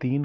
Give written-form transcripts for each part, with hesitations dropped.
3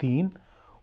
3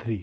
3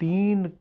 3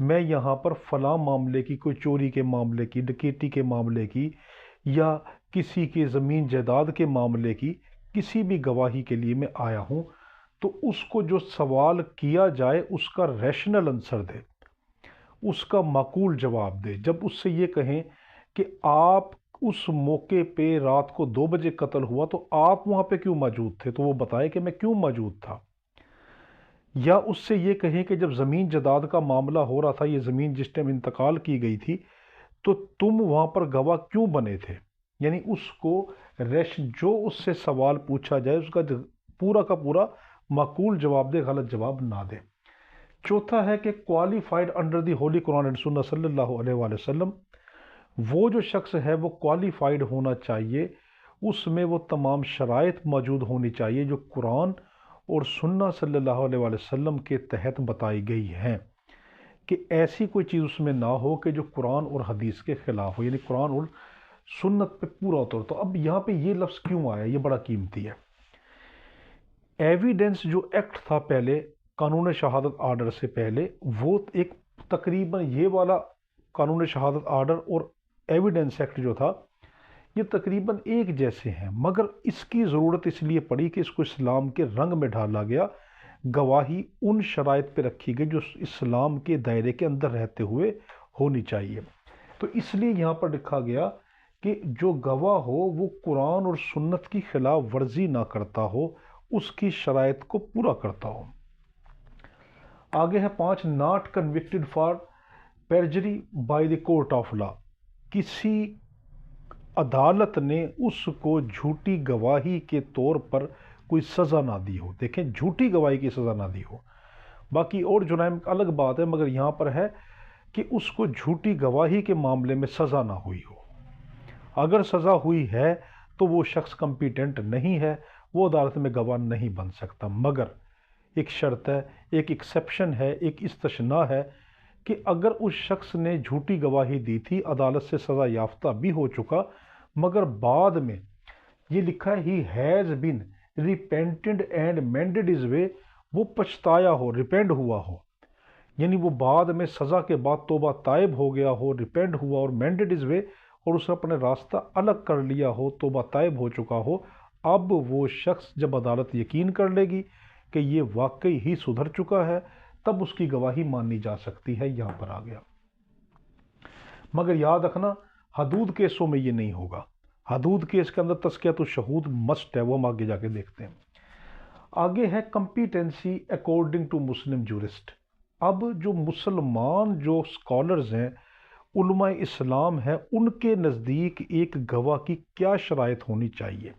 میں یہاں پر فلاں معاملے کی، کوئی چوری کے معاملے کی، ڈکیتی کے معاملے کی، یا کسی کے زمین جائیداد کے معاملے کی کسی بھی گواہی کے لیے میں آیا ہوں، تو اس کو جو سوال کیا جائے اس کا ریشنل آنسر دے، اس کا معقول جواب دے۔ جب اس سے یہ کہیں کہ آپ اس موقع پہ رات کو 2 بجے قتل ہوا تو آپ وہاں پہ کیوں موجود تھے، تو وہ بتائے کہ میں کیوں موجود تھا۔ یا اس سے یہ کہیں کہ جب زمین جائیداد کا معاملہ ہو رہا تھا، یہ زمین جس ٹائم انتقال کی گئی تھی، تو تم وہاں پر گواہ کیوں بنے تھے۔ یعنی اس کو جو اس سے سوال پوچھا جائے اس کا پورا کا پورا معقول جواب دے، غلط جواب نہ دے۔ چوتھا ہے کہ qualified under the holy Quran and سنہ صلی اللہ علیہ وآلہ وسلم، وہ جو شخص ہے وہ کوالیفائڈ ہونا چاہیے، اس میں وہ تمام شرائط موجود ہونی چاہیے جو قرآن اور سنہ صلی اللہ علیہ وآلہ وسلم کے تحت بتائی گئی ہیں، کہ ایسی کوئی چیز اس میں نہ ہو کہ جو قرآن اور حدیث کے خلاف ہو، یعنی قرآن اور سنت پہ پورا طور۔ تو اب یہاں پہ یہ لفظ کیوں آیا، یہ بڑا قیمتی ہے۔ ایویڈنس جو ایکٹ تھا پہلے، قانون شہادت آرڈر سے پہلے، وہ ایک تقریباً یہ والا قانون شہادت آرڈر اور ایویڈنس ایکٹ جو تھا یہ تقریباً ایک جیسے ہیں، مگر اس کی ضرورت اس لیے پڑی کہ اس کو اسلام کے رنگ میں ڈھالا گیا، گواہی ان شرائط پہ رکھی گئی جو اسلام کے دائرے کے اندر رہتے ہوئے ہونی چاہیے۔ تو اس لیے یہاں پر لکھا گیا کہ جو گواہ ہو وہ قرآن اور سنت کی خلاف ورزی نہ کرتا ہو، اس کی شرائط کو پورا کرتا ہو۔ آگے ہے 5، not convicted for perjury by the court of law, کسی عدالت نے اس کو جھوٹی گواہی کے طور پر کوئی سزا نہ دی ہو۔ دیکھیں، جھوٹی گواہی کی سزا نہ دی ہو، باقی اور جرائم الگ بات ہے، مگر یہاں پر ہے کہ اس کو جھوٹی گواہی کے معاملے میں سزا نہ ہوئی ہو۔ اگر سزا ہوئی ہے تو وہ شخص کمپیٹنٹ نہیں ہے، وہ عدالت میں گواہ نہیں بن سکتا، مگر ایک شرط ہے، ایک ایکسیپشن ہے، ایک استثناء ہے کہ اگر اس شخص نے جھوٹی گواہی دی تھی، عدالت سے سزا یافتہ بھی ہو چکا، مگر بعد میں یہ لکھا ہے ہی ہیز بین ریپینٹڈ اینڈ مینڈڈ از وے، وہ پچھتایا ہو، ریپینڈ ہوا ہو، یعنی وہ بعد میں سزا کے بعد توبہ طائب ہو گیا ہو، ریپینڈ ہوا اور مینڈڈ از وے، اور اس نے اپنے راستہ الگ کر لیا ہو، توبہ طائب ہو چکا ہو، اب وہ شخص جب عدالت یقین کر لے گی کہ یہ واقعی ہی سدھر چکا ہے، تب اس کی گواہی مانی جا سکتی ہے۔ یہاں پر آ گیا، مگر یاد رکھنا حدود کیسوں میں یہ نہیں ہوگا، حدود کیس کے اندر تزکیۃ الشہود مسٹ ہے، وہ ہم آگے جا کے دیکھتے ہیں۔ آگے ہے competency according to Muslim jurist. اب جو مسلمان جو اسکالرز ہیں، علماء اسلام ہیں، ان کے نزدیک ایک گواہ کی کیا شرائط ہونی چاہیے۔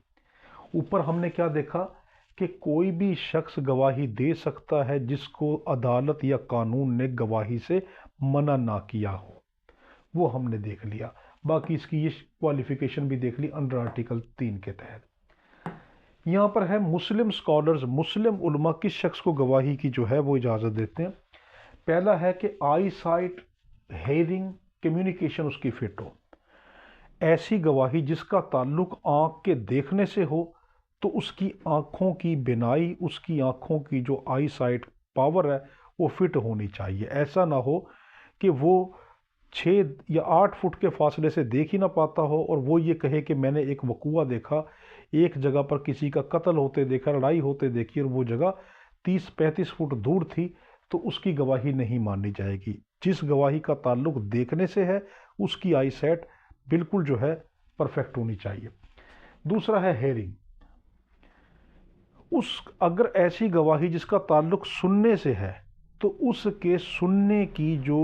اوپر ہم نے کیا دیکھا کہ کوئی بھی شخص گواہی دے سکتا ہے جس کو عدالت یا قانون نے گواہی سے منع نہ کیا ہو، وہ ہم نے دیکھ لیا۔ باقی اس کی یہ کوالیفیکیشن بھی دیکھ لی انڈر آرٹیکل 3 کے تحت۔ یہاں پر ہے مسلم اسکالرز، مسلم علماء کس شخص کو گواہی کی جو ہے وہ اجازت دیتے ہیں۔ پہلا ہے کہ آئی سائٹ، ہیئرنگ، کمیونیکیشن اس کی فٹ ہو، ایسی گواہی جس کا تعلق آنکھ کے دیکھنے سے ہو، تو اس کی آنکھوں کی بینائی، اس کی آنکھوں کی جو آئی سائٹ پاور ہے وہ فٹ ہونی چاہیے۔ ایسا نہ ہو کہ وہ 6 یا 8 فٹ کے فاصلے سے دیکھ ہی نہ پاتا ہو اور وہ یہ کہے کہ میں نے ایک وقوعہ دیکھا، ایک جگہ پر کسی کا قتل ہوتے دیکھا، لڑائی ہوتے دیکھی، اور وہ جگہ 30-35 فٹ دور تھی، تو اس کی گواہی نہیں مانی جائے گی۔ جس گواہی کا تعلق دیکھنے سے ہے اس کی آئی سیٹ بالکل جو ہے پرفیکٹ ہونی چاہیے۔ دوسرا ہے ہیئرنگ، اگر ایسی گواہی جس کا تعلق سننے سے ہے تو اس کے سننے کی جو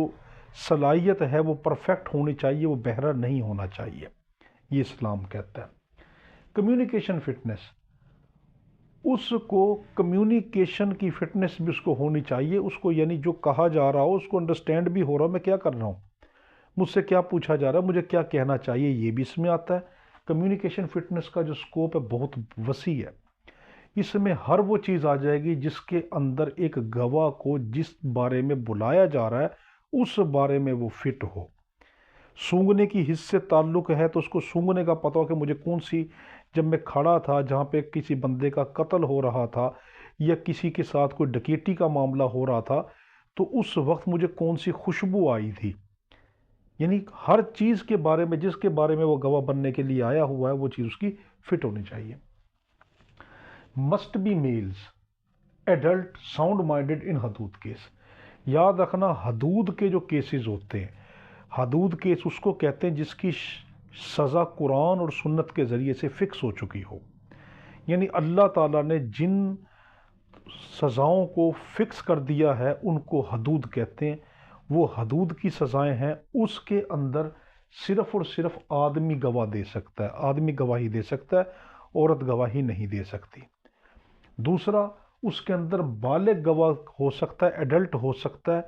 صلاحیت ہے وہ پرفیکٹ ہونی چاہیے، وہ بہرا نہیں ہونا چاہیے، یہ اسلام کہتا ہے۔ کمیونیکیشن فٹنس، اس کو کمیونیکیشن کی فٹنس بھی اس کو ہونی چاہیے، اس کو یعنی جو کہا جا رہا ہو اس کو انڈرسٹینڈ بھی ہو رہا ہو، میں کیا کر رہا ہوں، مجھ سے کیا پوچھا جا رہا ہے، مجھے کیا کہنا چاہیے، یہ بھی اس میں آتا ہے۔ کمیونیکیشن فٹنس کا جو سکوپ ہے بہت وسیع ہے، اس میں ہر وہ چیز آ جائے گی جس کے اندر ایک گواہ کو جس بارے میں بلایا جا رہا ہے اس بارے میں وہ فٹ ہو۔ سونگنے کی حص سے تعلق ہے تو اس کو سونگنے کا پتہ ہو کہ مجھے کون سی، جب میں کھڑا تھا جہاں پہ کسی بندے کا قتل ہو رہا تھا یا کسی کے ساتھ کوئی ڈکیتی کا معاملہ ہو رہا تھا، تو اس وقت مجھے کون سی خوشبو آئی تھی. یعنی ہر چیز کے بارے میں، جس کے بارے میں وہ گواہ بننے کے لیے آیا ہوا ہے، وہ چیز اس کی فٹ ہونی چاہیے. Must be males adult sound minded ان حدود کیس. یاد رکھنا حدود کے جو کیسز ہوتے ہیں، حدود کیس اس کو کہتے ہیں جس کی سزا قرآن اور سنت کے ذریعے سے فکس ہو چکی ہو. یعنی اللہ تعالیٰ نے جن سزاؤں کو فکس کر دیا ہے ان کو حدود کہتے ہیں. وہ حدود کی سزائیں ہیں، اس کے اندر صرف اور صرف آدمی گواہ دے سکتا ہے، آدمی گواہی دے سکتا ہے، عورت گواہی نہیں دے سکتی. دوسرا، اس کے اندر بالغ گواہ ہو سکتا ہے، ایڈلٹ ہو سکتا ہے.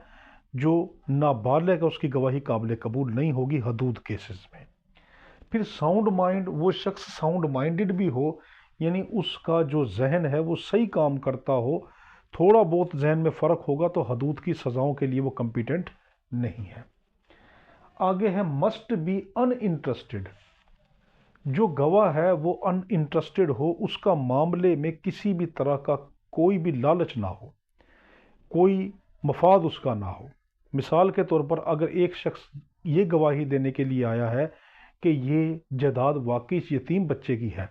جو نابالغ ہے اس کی گواہی قابل قبول نہیں ہوگی حدود کیسز میں. پھر ساؤنڈ مائنڈ، وہ شخص ساؤنڈ مائنڈڈ بھی ہو، یعنی اس کا جو ذہن ہے وہ صحیح کام کرتا ہو. تھوڑا بہت ذہن میں فرق ہوگا تو حدود کی سزاؤں کے لیے وہ کمپیٹنٹ نہیں ہے. آگے ہے مسٹ بی ان انٹرسٹڈ. جو گواہ ہے وہ ان انٹرسٹڈ ہو، اس کا معاملے میں کسی بھی طرح کا کوئی بھی لالچ نہ ہو، کوئی مفاد اس کا نہ ہو. مثال کے طور پر اگر ایک شخص یہ گواہی دینے کے لیے آیا ہے کہ یہ جائیداد واقعی یتیم بچے کی ہے،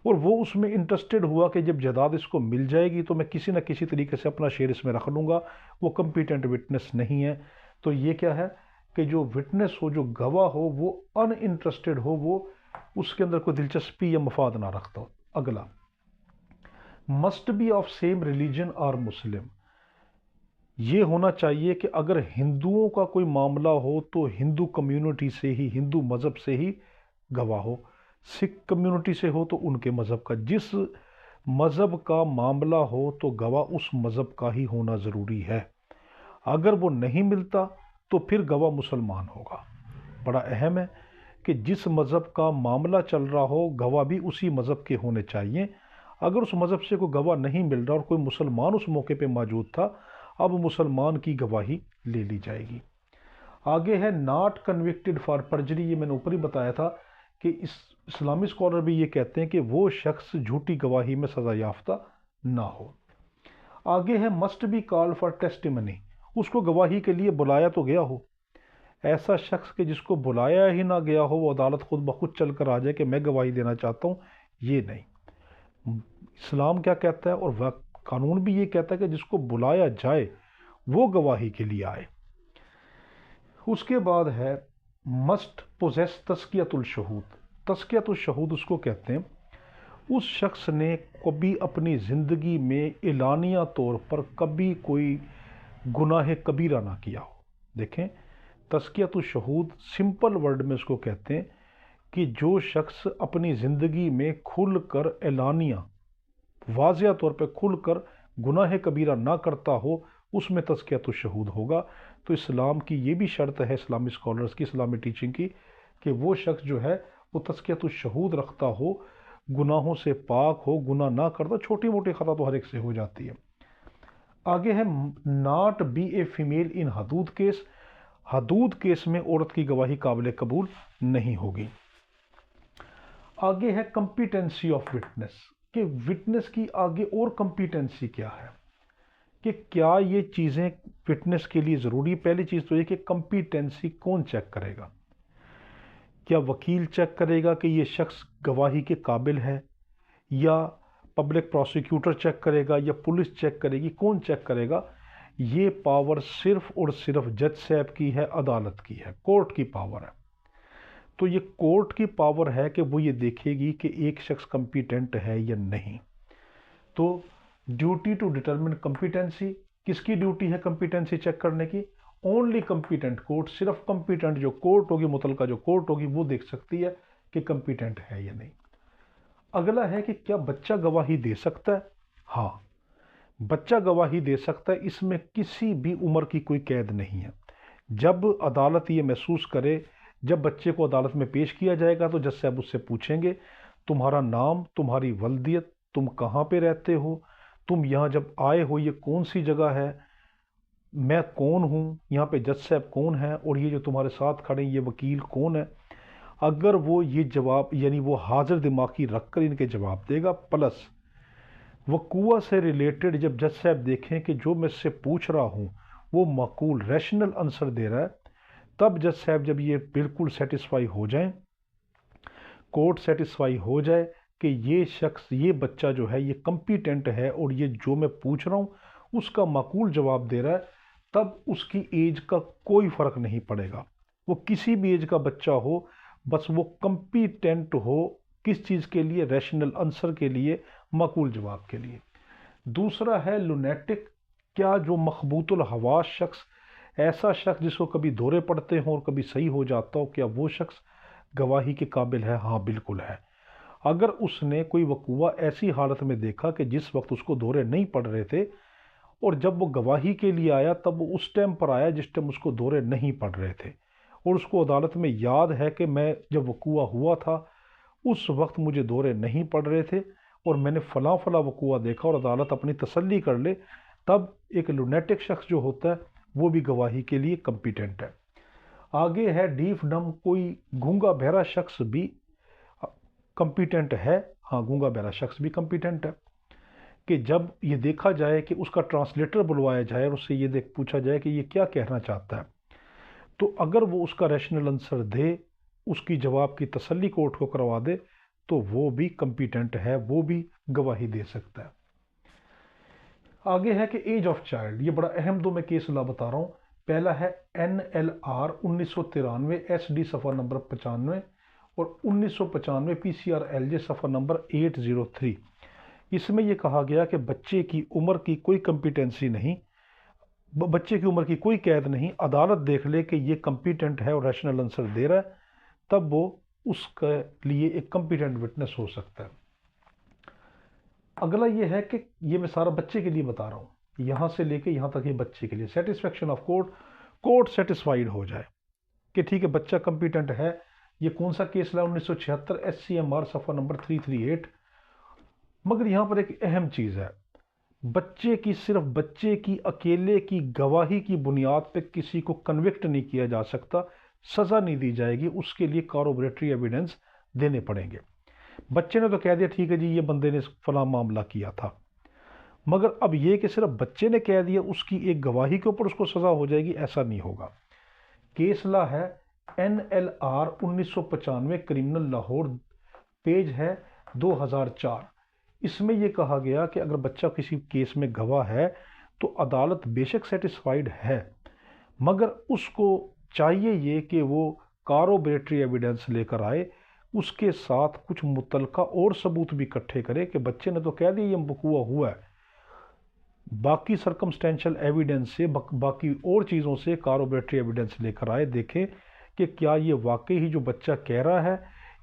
اور وہ اس میں انٹرسٹڈ ہوا کہ جب جائیداد اس کو مل جائے گی تو میں کسی نہ کسی طریقے سے اپنا شیئر اس میں رکھ لوں گا، وہ کمپیٹنٹ وٹنس نہیں ہے. تو یہ کیا ہے کہ جو وٹنس ہو، جو گواہ ہو، وہ ان انٹرسٹڈ ہو، وہ اس کے اندر کوئی دلچسپی یا مفاد نہ رکھتا ہو. اگلا، must be of same religion اور مسلم. یہ ہونا چاہیے کہ اگر ہندوؤں کا کوئی معاملہ ہو تو ہندو کمیونٹی سے ہی، ہندو مذہب سے ہی گواہ ہو. سکھ کمیونٹی سے ہو تو ان کے مذہب کا. جس مذہب کا معاملہ ہو تو گواہ اس مذہب کا ہی ہونا ضروری ہے. اگر وہ نہیں ملتا تو پھر گواہ مسلمان ہوگا. بڑا اہم ہے کہ جس مذہب کا معاملہ چل رہا ہو گواہ بھی اسی مذہب کے ہونے چاہیے. اگر اس مذہب سے کوئی گواہ نہیں مل رہا اور کوئی مسلمان اس موقع پہ موجود تھا، اب مسلمان کی گواہی لے لی جائے گی. آگے ہے ناٹ کنوکٹڈ فار پرجری. یہ میں نے اوپر ہی بتایا تھا کہ اسلامی اسکالر بھی یہ کہتے ہیں کہ وہ شخص جھوٹی گواہی میں سزا یافتہ نہ ہو. آگے ہے must be call for testimony. اس کو گواہی کے لیے بلایا تو گیا ہو. ایسا شخص کہ جس کو بلایا ہی نہ گیا ہو وہ عدالت خود بخود چل کر آ جائے کہ میں گواہی دینا چاہتا ہوں، یہ نہیں. اسلام کیا کہتا ہے اور قانون بھی یہ کہتا ہے کہ جس کو بلایا جائے وہ گواہی کے لیے آئے. اس کے بعد ہے مسٹ پوزیس تزکیۃ الشہود. تزکیۃ الشہود اس کو کہتے ہیں اس شخص نے کبھی اپنی زندگی میں اعلانیہ طور پر کبھی کوئی گناہ کبیرہ نہ کیا ہو. دیکھیں، تزکیۃ الشہود سمپل ورڈ میں اس کو کہتے ہیں کہ جو شخص اپنی زندگی میں کھل کر اعلانیہ واضح طور پہ کھل کر گناہ کبیرہ نہ کرتا ہو، اس میں تزکیۃ الشہود ہوگا. تو اسلام کی یہ بھی شرط ہے، اسلامی اسکالرز کی، اسلامی ٹیچنگ کی، کہ وہ شخص جو ہے وہ تزکیۃ الشہود رکھتا ہو، گناہوں سے پاک ہو، گناہ نہ کرتا. چھوٹی موٹی خطا تو ہر ایک سے ہو جاتی ہے. آگے ہے ناٹ بی اے فیمیل ان حدود کیس. حدود کیس میں عورت کی گواہی قابل قبول نہیں ہوگی. آگے ہے کمپیٹنسی آف وٹنس، کہ وٹنس کی آگے اور کمپیٹنسی کیا ہے، کہ کیا یہ چیزیں وٹنس کے لیے ضروری. پہلی چیز تو یہ کہ کمپیٹنسی کون چیک کرے گا. کیا وکیل چیک کرے گا کہ یہ شخص گواہی کے قابل ہے، یا پبلک پروسیکیوٹر چیک کرے گا، یا پولیس چیک کرے گی؟ کون چیک کرے گا؟ یہ پاور صرف اور صرف جج صاحب کی ہے، عدالت کی ہے، کورٹ کی پاور ہے. تو یہ کورٹ کی پاور ہے کہ وہ یہ دیکھے گی کہ ایک شخص کمپیٹنٹ ہے یا نہیں. تو ڈیوٹی ٹو ڈٹرمن کمپیٹنسی، کس کی ڈیوٹی ہے کمپیٹنسی چیک کرنے کی؟ Only competent court. صرف کمپیٹنٹ جو کورٹ ہوگی، متعلقہ جو کورٹ ہوگی، وہ دیکھ سکتی ہے کہ کمپیٹنٹ ہے یا نہیں. اگلا ہے کہ کیا بچہ گواہی دے سکتا ہے؟ ہاں، بچہ گواہی دے سکتا ہے. اس میں کسی بھی عمر کی کوئی قید نہیں ہے. جب عدالت یہ محسوس کرے، جب بچے کو عدالت میں پیش کیا جائے گا تو جج صاحب اس سے پوچھیں گے تمہارا نام، تمہاری ولدیت، تم کہاں پہ رہتے ہو، تم یہاں جب آئے ہو یہ کون سی جگہ ہے، میں کون ہوں، یہاں پہ جج صاحب کون ہیں، اور یہ جو تمہارے ساتھ کھڑے ہیں یہ وکیل کون ہے. اگر وہ یہ جواب، یعنی وہ حاضر دماغی رکھ کر ان کے جواب دے گا، پلس وقوع سے ریلیٹڈ جب جج صاحب دیکھیں کہ جو میں اس سے پوچھ رہا ہوں وہ معقول ریشنل آنسر دے رہا ہے، تب جج صاحب جب یہ بالکل سیٹسفائی ہو جائیں، کورٹ سیٹسفائی ہو جائے کہ یہ شخص، یہ بچہ جو ہے یہ کمپیٹنٹ ہے اور یہ جو میں پوچھ رہا ہوں اس کا معقول جواب دے رہا ہے، تب اس کی ایج کا کوئی فرق نہیں پڑے گا، وہ کسی بھی ایج کا بچہ ہو، بس وہ کمپیٹنٹ ہو کس چیز کے لیے؟ ریشنل آنسر کے لیے، معقول جواب کے لیے۔ دوسرا ہے لونیٹک، کیا جو مخبوط الحواس شخص، ایسا شخص جس کو کبھی دورے پڑتے ہوں اور کبھی صحیح ہو جاتا ہو، کیا وہ شخص گواہی کے قابل ہے؟ ہاں بالکل ہے۔ اگر اس نے کوئی وقوع ایسی حالت میں دیکھا کہ جس وقت اس کو دورے نہیں پڑ رہے تھے، اور جب وہ گواہی کے لیے آیا تب وہ اس ٹائم پر آیا جس ٹائم اس کو دورے نہیں پڑ رہے تھے، اور اس کو عدالت میں یاد ہے کہ میں جب وقوع ہوا تھا اس وقت مجھے دورے نہیں پڑ رہے تھے اور میں نے فلاں فلاں وقوع دیکھا، اور عدالت اپنی تسلی کر لے، تب ایک لونیٹک شخص جو ہوتا ہے وہ بھی گواہی کے لیے کمپیٹنٹ ہے۔ آگے ہے ڈیف ڈم، کوئی گونگا بہرا شخص بھی کمپیٹنٹ ہے؟ ہاں گونگا بہرا شخص بھی کمپیٹنٹ ہے، کہ جب یہ دیکھا جائے کہ اس کا ٹرانسلیٹر بلوایا جائے اور اس سے یہ پوچھا جائے کہ یہ کیا کہنا چاہتا ہے، تو اگر وہ اس کا ریشنل آنسر دے، اس کی جواب کی تسلی کورٹ کو کروا دے، تو وہ بھی کمپیٹنٹ ہے، وہ بھی گواہی دے سکتا ہے۔ آگے ہے کہ ایج آف چائلڈ، یہ بڑا اہم دو میں کیس لا بتا رہا ہوں۔ پہلا ہے NLR 1993 SD صفحہ نمبر 95 اور 1995 PCR LJ صفحہ نمبر 803۔ اس میں یہ کہا گیا کہ بچے کی عمر کی کوئی کمپیٹنسی نہیں، بچے کی عمر کی کوئی قید نہیں، عدالت دیکھ لے کہ یہ کمپیٹنٹ ہے اور ریشنل آنسر دے رہا ہے، تب وہ اس کے لیے ایک کمپیٹنٹ وٹنس ہو سکتا ہے۔ اگلا یہ ہے کہ یہ میں سارا بچے کے لیے بتا رہا ہوں، یہاں سے لے کے یہاں تک یہ بچے کے لیے، سیٹسفیکشن آف کورٹ سیٹسفائیڈ ہو جائے کہ ٹھیک ہے بچہ کمپیٹنٹ ہے۔ یہ کون سا کیس لا؟ 1976 SCMR صفحہ نمبر 338۔ مگر یہاں پر ایک اہم چیز ہے، بچے کی، صرف بچے کی اکیلے کی گواہی کی بنیاد پہ کسی کو کنوکٹ نہیں کیا جا سکتا، سزا نہیں دی جائے گی، اس کے لیے کاروبریٹری ایویڈنس دینے پڑیں گے۔ بچے نے تو کہہ دیا ٹھیک ہے جی یہ بندے نے فلاں معاملہ کیا تھا، مگر اب یہ کہ صرف بچے نے کہہ دیا اس کی ایک گواہی کے اوپر اس کو سزا ہو جائے گی، ایسا نہیں ہوگا۔ کیس لا ہے NLR 1995 کرمنل لاہور، پیج ہے 2004۔ اس میں یہ کہا گیا کہ اگر بچہ کسی کیس میں گواہ ہے تو عدالت بے شک سیٹسفائیڈ ہے، مگر اس کو چاہیے یہ کہ وہ کاروبریٹری ایویڈنس لے کر آئے، اس کے ساتھ کچھ متعلقہ اور ثبوت بھی اکٹھے کرے کہ بچے نے تو کہہ دیا یہ وقوع ہوا ہے، باقی سرکمسٹینشل ایویڈنس سے، باقی اور چیزوں سے کاروبریٹری ایویڈنس لے کر آئے، دیکھیں کہ کیا یہ واقعی ہی جو بچہ کہہ رہا ہے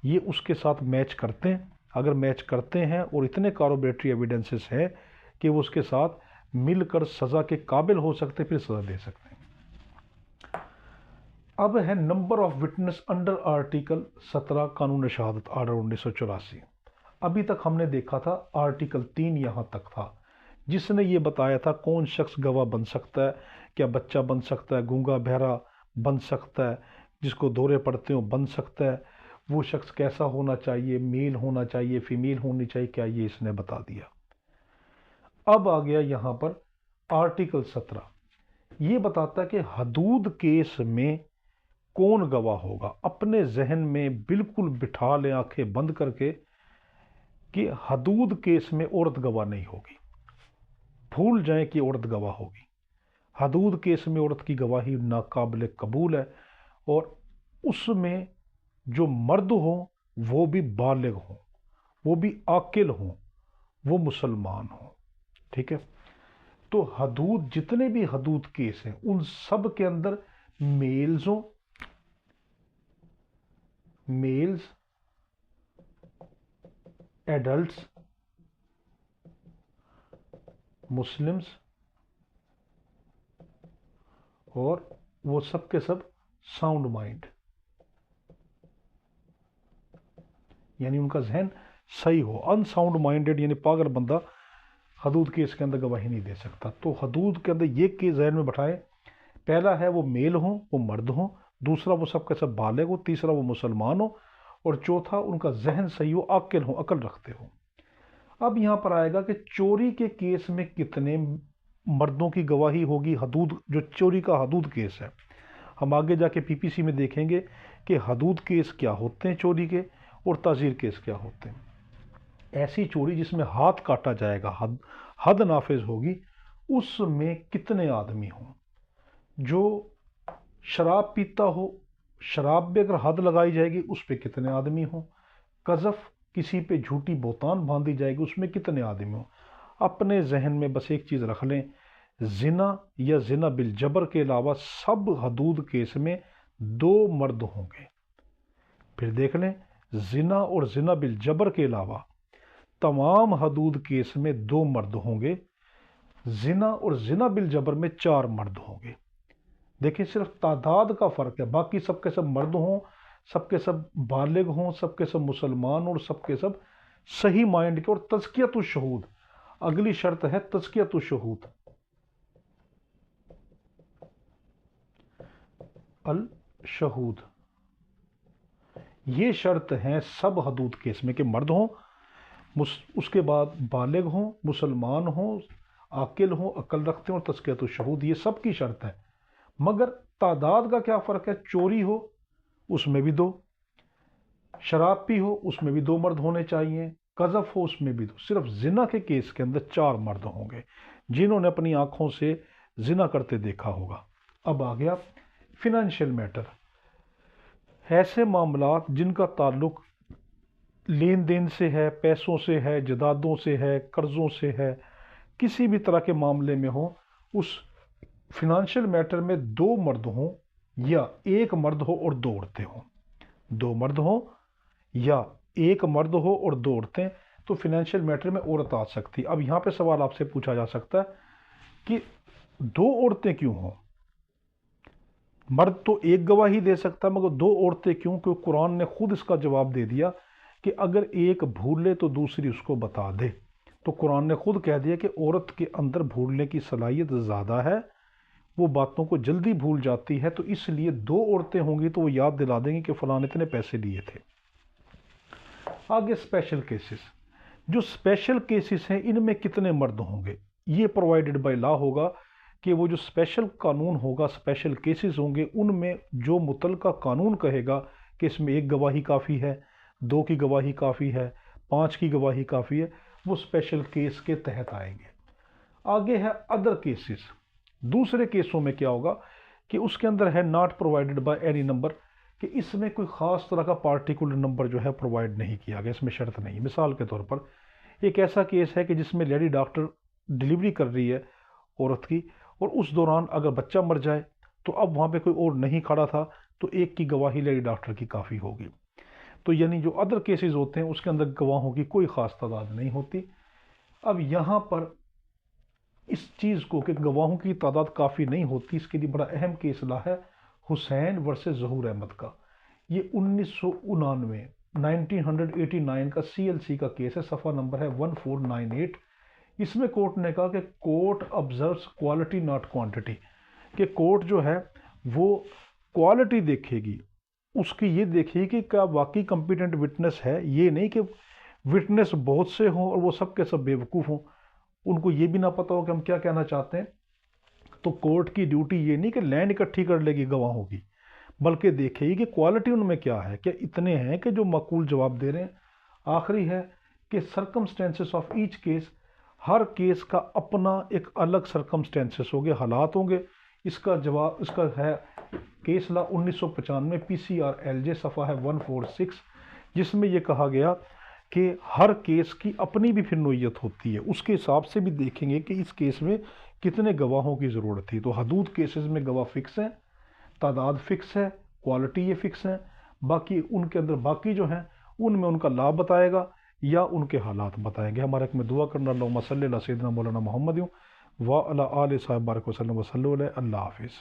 یہ اس کے ساتھ میچ کرتے ہیں۔ اگر میچ کرتے ہیں اور اتنے کاروبریٹری ایویڈنسز ہیں کہ وہ اس کے ساتھ مل کر سزا کے قابل ہو سکتے، پھر سزا دے سکتے ہیں۔ اب ہے number of witness under article 17 قانون شہادت آرڈر 1984۔ ابھی تک ہم نے دیکھا تھا آرٹیکل 3 یہاں تک تھا، جس نے یہ بتایا تھا کون شخص گواہ بن سکتا ہے، کیا بچہ بن سکتا ہے، گونگا بہرا بن سکتا ہے، جس کو دورے پڑتے ہوں بن سکتا ہے، وہ شخص کیسا ہونا چاہیے، میل ہونا چاہیے، فیمیل ہونی چاہیے، کیا یہ اس نے بتا دیا۔ اب آ گیا یہاں پر آرٹیکل 17، یہ بتاتا ہے کہ حدود کیس میں کون گواہ ہوگا۔ اپنے ذہن میں بالکل بٹھا لیں آنکھیں بند کر کے کہ حدود کیس میں عورت گواہ نہیں ہوگی، بھول جائیں کہ عورت گواہ ہوگی۔ حدود کیس میں عورت کی گواہی ناقابل قبول ہے، اور اس میں جو مرد ہوں وہ بھی بالغ ہوں، وہ بھی عاقل ہوں، وہ مسلمان ہوں، ٹھیک ہے۔ تو حدود، جتنے بھی حدود کیس ہیں ان سب کے اندر میلز ہوں، میلز، ایڈلٹس، مسلمز، اور وہ سب کے سب ساؤنڈ مائنڈ، یعنی ان کا ذہن صحیح ہو۔ ان ساؤنڈ مائنڈڈ یعنی پاگل بندہ حدود کیس کے اندر گواہی نہیں دے سکتا۔ تو حدود کے اندر یہ کیس ذہن میں بٹھائیں، پہلا ہے وہ میل ہوں، وہ مرد ہوں، دوسرا وہ سب کا سب بالغ ہو، تیسرا وہ مسلمان ہو، اور چوتھا ان کا ذہن صحیح ہو، عاقل ہو، عقل رکھتے ہو۔ اب یہاں پر آئے گا کہ چوری کے کیس میں کتنے مردوں کی گواہی ہوگی حدود، جو چوری کا حدود کیس ہے. ہم آگے جا کے پی پی سی میں دیکھیں گے کہ حدود کیس کیا ہوتے ہیں چوری کے اور تعزیر کیس کیا ہوتے ہیں. ایسی چوری جس میں ہاتھ کاٹا جائے گا، حد نافذ ہوگی، اس میں کتنے آدمی ہوں. جو شراب پیتا ہو، شراب پہ اگر حد لگائی جائے گی اس پہ کتنے آدمی ہوں. قذف، کسی پہ جھوٹی بہتان باندھی جائے گی، اس میں کتنے آدمی ہوں. اپنے ذہن میں بس ایک چیز رکھ لیں، زنا یا زنا بالجبر کے علاوہ سب حدود کیس میں 2 مرد ہوں گے. پھر دیکھ لیں، زنا اور زنا بالجبر کے علاوہ تمام حدود کیس میں 2 مرد ہوں گے. زنا اور زنا بالجبر میں 4 مرد ہوں گے. دیکھیں صرف تعداد کا فرق ہے، باقی سب کے سب مرد ہوں، سب کے سب بالغ ہوں، سب کے سب مسلمان اور سب کے سب صحیح مائنڈ کے، اور تزکیۃ الشہود. اگلی شرط ہے تزکیۃ الشہود. الشہود یہ شرط ہے سب حدود کیس میں کہ مرد ہوں، اس کے بعد بالغ ہوں، مسلمان ہوں، عاقل ہوں، عقل رکھتے ہوں، اور تزکیۃ الشہود. یہ سب کی شرط ہے. مگر تعداد کا کیا فرق ہے؟ چوری ہو اس میں بھی 2، شراب پی ہو اس میں بھی 2 مرد ہونے چاہیے، قذف ہو اس میں بھی 2. صرف زنا کے کیس کے اندر 4 مرد ہوں گے جنہوں نے اپنی آنکھوں سے زنا کرتے دیکھا ہوگا. اب آ گیا فنانشل میٹر، ایسے معاملات جن کا تعلق لین دین سے ہے، پیسوں سے ہے، جائیدادوں سے ہے، قرضوں سے ہے، کسی بھی طرح کے معاملے میں ہو. اس فنانشل میٹر میں 2 مرد ہوں یا 1 مرد ہو اور 2 عورتیں ہوں. 2 مرد ہوں یا 1 مرد ہو اور 2 عورتیں، تو فنانشل میٹر میں عورت آ سکتی. اب یہاں پہ سوال آپ سے پوچھا جا سکتا ہے کہ 2 عورتیں کیوں ہوں؟ مرد تو 1 گواہی دے سکتا ہے، مگر 2 عورتیں کیوں؟ کہ قرآن نے خود اس کا جواب دے دیا کہ اگر ایک بھول لے تو دوسری اس کو بتا دے. تو قرآن نے خود کہہ دیا کہ عورت کے اندر بھولنے کی صلاحیت زیادہ ہے، وہ باتوں کو جلدی بھول جاتی ہے. تو اس لیے 2 عورتیں ہوں گی تو وہ یاد دلا دیں گی کہ فلاں اتنے پیسے لیے تھے. آگے اسپیشل کیسز. جو اسپیشل کیسز ہیں ان میں کتنے مرد ہوں گے؟ یہ پرووائڈڈ بائی لا ہوگا کہ وہ جو اسپیشل قانون ہوگا، اسپیشل کیسز ہوں گے، ان میں جو متعلقہ قانون کہے گا کہ اس میں 1 گواہی کافی ہے، 2 کی گواہی کافی ہے، 5 کی گواہی کافی ہے، وہ اسپیشل کیس کے تحت آئیں گے. آگے ہے ادر کیسز. دوسرے کیسوں میں کیا ہوگا کہ اس کے اندر ہے not provided by any number, کہ اس میں کوئی خاص طرح کا پارٹیکولر نمبر جو ہے پرووائڈ نہیں کیا گیا، اس میں شرط نہیں. مثال کے طور پر ایک ایسا کیس ہے کہ جس میں لیڈی ڈاکٹر ڈلیوری کر رہی ہے عورت کی، اور اس دوران اگر بچہ مر جائے تو اب وہاں پہ کوئی اور نہیں کھڑا تھا تو 1 کی گواہی لیڈی ڈاکٹر کی کافی ہوگی. تو یعنی جو ادر کیسز ہوتے ہیں اس کے اندر گواہوں کی کوئی خاص تعداد نہیں ہوتی. اب یہاں پر اس چیز کو کہ گواہوں کی تعداد کافی نہیں ہوتی، اس کے لیے بڑا اہم کیس لا ہے حسین ورسز ظہور احمد کا. یہ 1989 کا CLC کا کیس ہے، صفحہ نمبر ہے 1498. اس میں کورٹ نے کہا کہ کورٹ آبزروس کوالٹی ناٹ کوانٹٹی، کہ کورٹ جو ہے وہ کوالٹی دیکھے گی، اس کی یہ دیکھے گی کہ کیا واقعی کمپیٹنٹ وٹنس ہے. یہ نہیں کہ وٹنس بہت سے ہوں اور وہ سب کے سب بے وقوف ہوں، ان کو یہ بھی نہ پتہ ہو کہ ہم کیا کہنا چاہتے ہیں. تو کورٹ کی ڈیوٹی یہ نہیں کہ لینڈ اکٹھی کر لے گی گواہوں کی، بلکہ دیکھے گی کہ کوالٹی ان میں کیا ہے، کہ اتنے ہیں کہ جو معقول جواب دے رہے ہیں. آخری ہے کہ circumstances of each case, Hare case کا اپنا ایک الگ سرکمسٹینسز ہوں گے، حالات ہوں گے. اس کا جواب، اس کا ہے کیس لا 1995 PCRLJ صفحہ ہے 146، جس میں یہ کہا گیا کہ ہر کیس کی اپنی بھی پھر نوعیت ہوتی ہے. اس کے حساب سے بھی دیکھیں گے کہ اس کیس میں کتنے گواہوں کی ضرورت تھی. تو حدود کیسز میں گواہ فکس ہیں، تعداد فکس ہے، کوالٹی یہ فکس ہیں. باقی ان کے اندر باقی جو ہیں ان میں ان کا لا بتائے گا یا ان کے حالات بتائیں گے. ہمارے حق میں دعا کرنا. اللہم صلی علی سیدنا مولانا محمد و علی آلہ صحابہ بارک وسلم وصلی علیہ. اللہ حافظ.